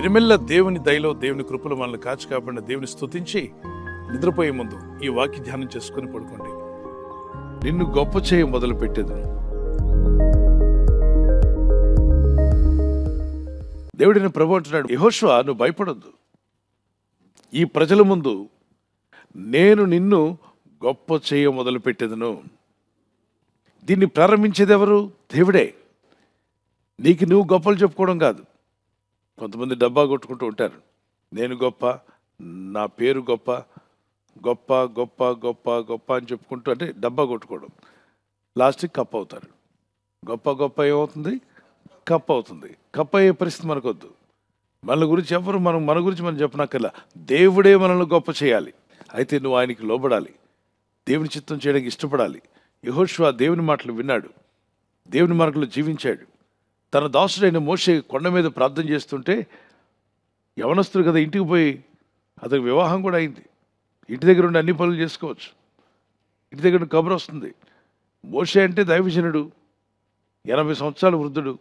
దినమెల్ల దేవుని దయలో దేవుని కృపలో మనల్ని కాచి కాపాడిన దేవుని స్తుతించి నిద్రపోయే ముందు ఈ వాక్య ధ్యానం చేసుకుని పడుకోండి. నిన్ను గొప్ప చేయ మొదలు పెట్టేదను. దేవుడిని ప్రభు అంటున్నాడు, యెహోషువ నువ్వు భయపడొద్దు, ఈ ప్రజల ముందు నేను నిన్ను గొప్ప చేయ మొదలు పెట్టేదను. దీన్ని ప్రారంభించేది ఎవరు? దేవుడే. నీకు నువ్వు గొప్పలు చెప్పుకోవడం కాదు. కొంతమంది డబ్బా కొట్టుకుంటూ ఉంటారు, నేను గొప్ప, నా పేరు గొప్ప, గొప్ప గొప్ప గొప్ప గొప్ప అని చెప్పుకుంటూ, అంటే డబ్బా కొట్టుకోవడం. లాస్ట్కి కప్ అవుతారు. గొప్ప గొప్ప ఏమవుతుంది? కప్ అవుతుంది. కప్ అయ్యే పరిస్థితి మనకొద్దు. మన గురించి ఎవరు మన గురించి మనం చెప్పనక్కర్లా. దేవుడే మనల్ని గొప్ప చేయాలి. అయితే నువ్వు ఆయనకి లోబడాలి, దేవుని చిత్తం చేయడానికి ఇష్టపడాలి. యెహోషువ దేవుని మాటలు విన్నాడు, దేవుని మార్గంలో జీవించాడు. తన దాసుడైన మోషే కొండ మీద ప్రార్థన చేస్తుంటే, యవనస్తుడు కదా, ఇంటికి పోయి అతనికి వివాహం కూడా అయింది. ఇంటి దగ్గర ఉండి అన్ని పనులు చేసుకోవచ్చు. ఇంటి దగ్గర కబురు వస్తుంది. మోషే అంటే దైవజనుడు, 80 సంవత్సరాల వృద్ధుడు.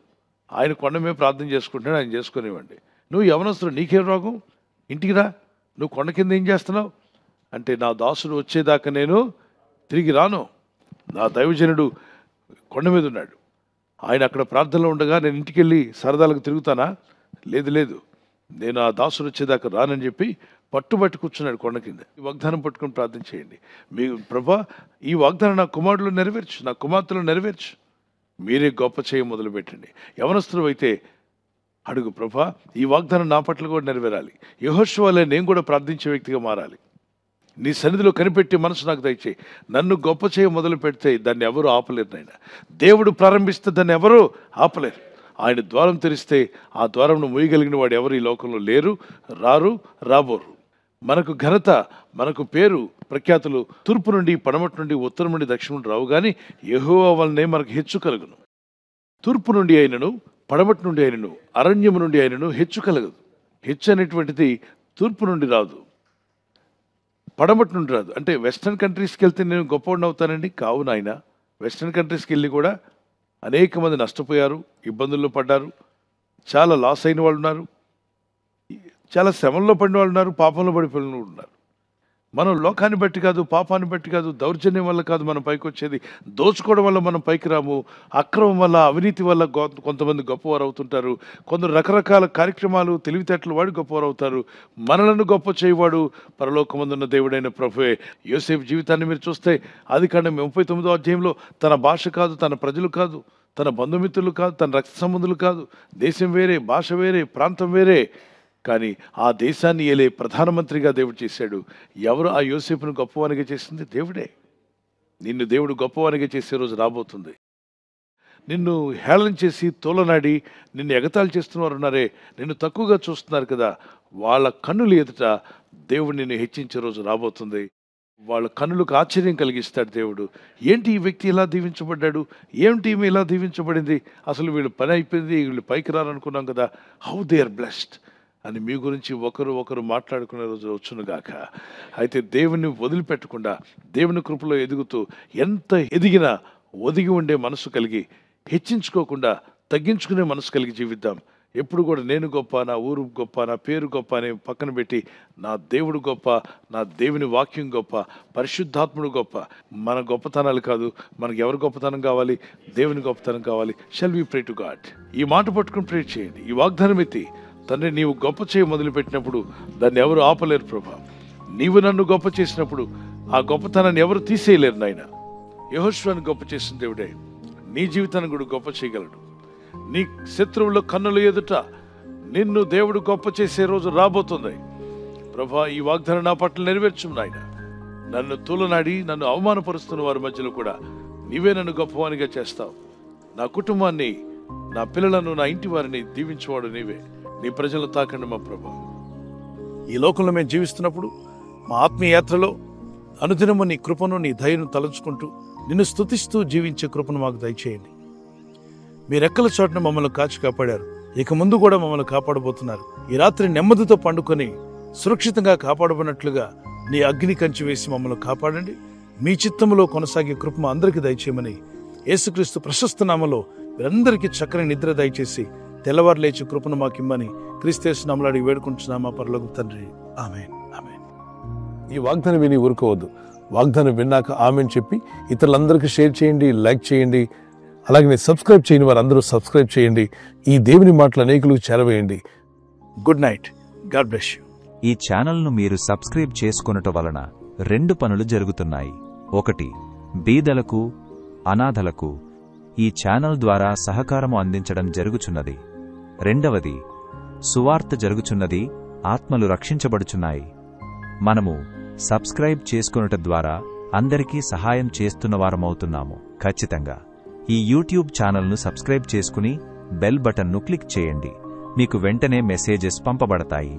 ఆయన కొండ మీద ప్రార్థన చేసుకుంటాడు, ఆయన చేసుకునేవ్వండి. నువ్వు యవనస్తుడు, నీకేం రోగం? ఇంటికి రా, నువ్వు కొండ కింద ఏం చేస్తున్నావు అంటే, నా దాసుడు వచ్చేదాకా నేను తిరిగి రాను. నా దైవజనుడు కొండ మీద ఉన్నాడు, ఆయన అక్కడ ప్రార్థనలో ఉండగా నేను ఇంటికి వెళ్ళి సరదాలకు తిరుగుతానా? లేదు లేదు, నేను ఆ దాసుడు వచ్చేదాకా రానని చెప్పి పట్టుబట్టి కూర్చున్నాడు కొండ కింద. ఈ వాగ్దానం పట్టుకొని ప్రార్థన చేయండి. మీ ప్రభా, ఈ వాగ్దానం నా కుమారుడు నెరవేర్చు, నా కుమార్తెలు నెరవేర్చు, మీరే గొప్ప చేయ మొదలు పెట్టండి. యవనస్తులు అయితే అడుగు, ప్రభా ఈ వాగ్దానం నా పట్ల కూడా నెరవేరాలి. యెహోషువ వలె నేను కూడా ప్రార్థించే వ్యక్తిగా మారాలి. నీ సన్నిధిలో కనిపెట్టి మనసు నాకు దయచేయి. నన్ను గొప్ప చేయ మొదలు పెడితే దాన్ని ఎవరు ఆపలేరు నాయన. దేవుడు ప్రారంభిస్తే దాన్ని ఎవరు ఆపలేరు. ఆయన ద్వారం తెరిస్తే ఆ ద్వారంను మూయగలిగిన వాడు ఎవరు ఈ లోకంలో లేరు, రారు, రాబోరు. మనకు ఘనత, మనకు పేరు, ప్రఖ్యాతులు తూర్పు నుండి, పడమటి నుండి, ఉత్తరం నుండి, దక్షిణం నుండి రావు, కానీ యెహోవా వలనే మనకు హెచ్చు కలుగును. తూర్పు నుండి అయినను, పడమటి నుండి అయినను, అరణ్యము నుండి అయినను హెచ్చు కలగదు. హెచ్చు అనేటువంటిది తూర్పు నుండి రాదు, పడమటి నుండి రాదు. అంటే వెస్ట్రన్ కంట్రీస్కి వెళ్తే నేను గొప్పవాడిని అవుతానండి? కావు నాయన. వెస్ట్రన్ కంట్రీస్కి వెళ్ళి కూడా అనేక మంది నష్టపోయారు, ఇబ్బందుల్లో పడ్డారు, చాలా లాస్ అయిన వాళ్ళు ఉన్నారు, చాలా శ్రమంలో పడిన వాళ్ళు ఉన్నారు, పాపంలో పడిపోయిన వాళ్ళు ఉన్నారు. మనం లోకాన్ని బట్టి కాదు, పాపాన్ని బట్టి కాదు, దౌర్జన్యం వల్ల కాదు మనం పైకి వచ్చేది. దోచుకోవడం వల్ల మనం పైకి రాము. అక్రమం వల్ల, అవినీతి వల్ల కొంతమంది గొప్పవారు అవుతుంటారు. కొందరు రకరకాల కార్యక్రమాలు, తెలివితేటలు వాడి గొప్పవారు అవుతారు. మనలను గొప్ప చేయవాడు పరలోకమందున్న దేవుడైన ప్రభువే. యోసేపు జీవితాన్ని మీరు చూస్తే ఆదికాండం 39వ అధ్యాయంలో తన భాష కాదు, తన ప్రజలు కాదు, తన బంధుమిత్రులు కాదు, తన రక్త సంబంధులు కాదు, దేశం వేరే, భాష వేరే, ప్రాంతం వేరే, కానీ ఆ దేశాన్ని ఏలే ప్రధానమంత్రిగా దేవుడు చేశాడు. ఎవరు ఆ యోసేపును గొప్పవానిగా చేసింది? దేవుడే. నిన్ను దేవుడు గొప్పవానిగా చేసే రోజు రాబోతుంది. నిన్ను హేళన చేసి తోలనాడి నిన్ను ఎగతాళి చేస్తున్నవారు ఉన్నారే, నిన్ను తక్కువగా చూస్తున్నారు కదా, వాళ్ళ కన్నులు ఎదుట దేవుడు నిన్ను హెచ్చించే రోజు రాబోతుంది. వాళ్ళ కన్నులకు ఆశ్చర్యం కలిగిస్తాడు దేవుడు. ఏంటి ఈ వ్యక్తి ఇలా దీవించబడ్డాడు, ఏమిటి ఈమె ఇలా దీవించబడింది, అసలు వీళ్ళు పని అయిపోయింది, వీళ్ళు పైకి రారనుకున్నాం కదా, హౌ దే ఆర్ బ్లెస్డ్ అని మీ గురించి ఒకరు మాట్లాడుకునే రోజు వచ్చునుగాక. అయితే దేవుని వదిలిపెట్టకుండా, దేవుని కృపలో ఎదుగుతూ, ఎంత ఎదిగినా ఒదిగి ఉండే మనసు కలిగి, హెచ్చించుకోకుండా తగ్గించుకునే మనసు కలిగి జీవిద్దాం. ఎప్పుడు కూడా నేను గొప్ప, నా ఊరు గొప్ప, నా పేరు గొప్ప అని పక్కన పెట్టి, నా దేవుడు గొప్ప, నా దేవుని వాక్యం గొప్ప, పరిశుద్ధాత్ముడు గొప్ప. మన గొప్పతనాలు కాదు, మనకు ఎవరు గొప్పతనం కావాలి? దేవుని గొప్పతనం కావాలి. Shall we pray to God. ఈ మాట పట్టుకుని ప్రే చేయండి. ఈ వాగ్దానం ఎత్తి, తండ్రి నీవు గొప్ప చేయ మొదలుపెట్టినప్పుడు దాన్ని ఎవరు ఆపలేరు ప్రభా. నీవు నన్ను గొప్ప చేసినప్పుడు ఆ గొప్పతనాన్ని ఎవరు తీసేయలేరు నాయన. యెహోషువను గొప్ప చేసిన దేవుడే నీ జీవితాన్ని కూడా గొప్ప చేయగలడు. నీ శత్రువుల కన్నుల ఎదుట నిన్ను దేవుడు గొప్ప చేసే రోజు రాబోతుంది ప్రభా. ఈ వాగ్దానం నా పట్ల నెరవేర్చు నాయన. నన్ను తూలనాడి నన్ను అవమానపరుస్తున్న వారి మధ్యలో కూడా నీవే నన్ను గొప్పవానిగా చేస్తావు. నా కుటుంబాన్ని, నా పిల్లలను, నా ఇంటి వారిని దీవించేవాడు నీవే. నీ ప్రజలను తాకండి మా ప్రభా. ఈ లోకంలో మేము జీవిస్తున్నప్పుడు మా ఆత్మీయ యాత్రలో అనుదినము నీ కృపను, నీ దయను తలంచుకుంటూ నిన్ను స్తుతిస్తూ జీవించే కృపను మాకు దయచేయండి. మీ రెక్కల చోటున మమ్మల్ని కాచి కాపాడారు, ఇక ముందు కూడా మమ్మల్ని కాపాడబోతున్నారు. ఈ రాత్రి నెమ్మదితో పండుకొని సురక్షితంగా కాపాడబడినట్లుగా నీ అగ్ని కంచి వేసి మమ్మల్ని కాపాడండి. మీ చిత్తములో కొనసాగే కృప మా అందరికీ దయచేయమని యేసుక్రీస్తు ప్రశస్త నామములో మీరందరికీ చక్కని నిద్ర దయచేసి తెల్లవారు లేచి కృపను మాకిమ్మని క్రీస్తు నామములో అడిగి వేడుకుంటున్నామా పరలోకపు తండ్రి. ఆమేన్. ఆమేన్. ఈ వాగ్దానం విని ఊరుకోవద్దు. వాగ్దానం విన్నాక ఆమెన్ చెప్పి ఇతరులందరికీ షేర్ చేయండి, లైక్ చేయండి. అలాగే సబ్స్క్రైబ్ చేయని వారందరూ సబ్స్క్రైబ్ చేయండి. ఈ దేవుని మాటలు అనేకులకు చేరవేయండి. Good night. God bless you. ఈ ఛానల్ను మీరు సబ్స్క్రైబ్ చేసుకొనుట వలన 2 పనులు జరుగుతున్నాయి. 1, బీదలకు, అనాథలకు ఈ ఛానల్ ద్వారా సహకారము అందించడం జరుగుచున్నది. 2, సువార్త జరుగుచున్నది, ఆత్మలు రక్షించబడుచున్నాయి. మనము సబ్స్క్రైబ్ చేసుకొనుట ద్వారా అందరికీ సహాయం చేస్తున్నవారమవుతున్నాము. ఖచ్చితంగా ఈ యూట్యూబ్ ఛానల్ను సబ్స్క్రైబ్ చేసుకుని బెల్ బటన్ను క్లిక్ చేయండి. మీకు వెంటనే మెసేజెస్ పంపబడతాయి.